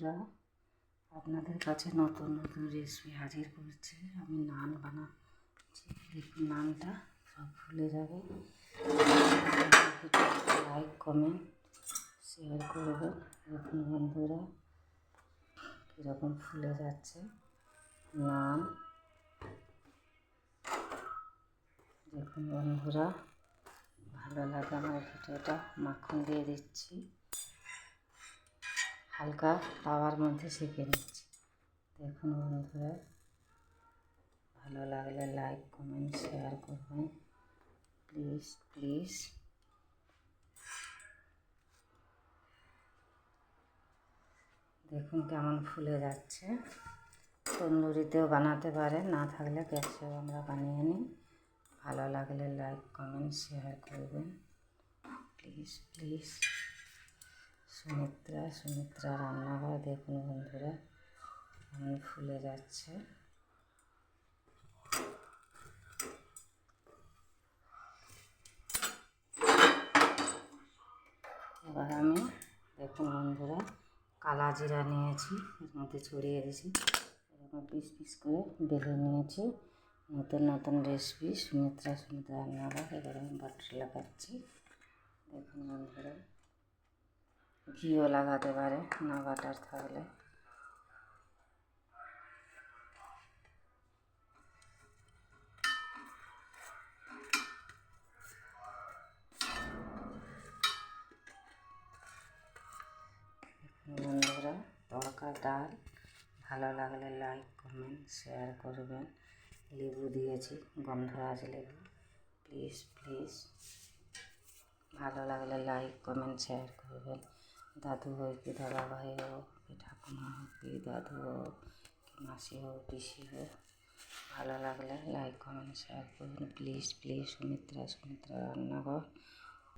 বন্ধুরা, আপনাদের কাছে নতুন নতুন রেসিপি হাজির করছি। আমি নান বানাচ্ছি। দেখুন নানটা সব ফুলে যাবে। লাইক কমেন্ট শেয়ার করবেন। দেখুন বন্ধুরা কীরকম ফুলে যাচ্ছে নান। দেখুন বন্ধুরা, ভালো লাগে আমার ভিডিওটা। মাখন দিয়ে দিচ্ছি, হালকা তাওয়ার মধ্যে সেঁকে নিচ্ছি। দেখুন বন্ধুরা, ভালো লাগলে লাইক কমেন্ট শেয়ার করবেন প্লিজ প্লিজ। দেখুন কেমন ফুলে যাচ্ছে। তন্দুরিতেও বানাতে পারেন, না থাকলে গ্যাসেও আমরা বানিয়ে নিই। ভালো লাগলে লাইক কমেন্ট শেয়ার করবেন প্লিজ প্লিজ। সুমিত্রা রান্নাঘর। দেখুন বন্ধুরা কেমন ফুলে যাচ্ছে। এবার আমি দেখুন বন্ধুরা কালা জিরা নিয়েছি, এর মধ্যে ছড়িয়ে দিয়েছি। এরকম পিস পিস করে বেলে নিয়েছি। নতুন নতুন রেসিপি সুমিত্রা রান্নাঘর। এবার আমি বাটার লাগাচ্ছি। দেখুন বন্ধুরা, ঘিও লাগাতে পারে না বাটার থাকলে। বন্ধুরা তড়কা ডাল ভালো লাগলে লাইক কমেন্ট শেয়ার করবেন। লেবু দিয়েছি, গন্ধরাজ লেবু। প্লিজ প্লিজ ভালো লাগলে লাইক কমেন্ট শেয়ার করবেন। দাদু হোক কি দাদা ভাই হোক কি ঠাকুমা হোক কি দাদু হোক কি মাসি হোক পিসি হোক, ভালো লাগলে লাইক কমেন্ট শেয়ার করবেন প্লিজ প্লিজ। সুমিত্রা রান্নাঘর।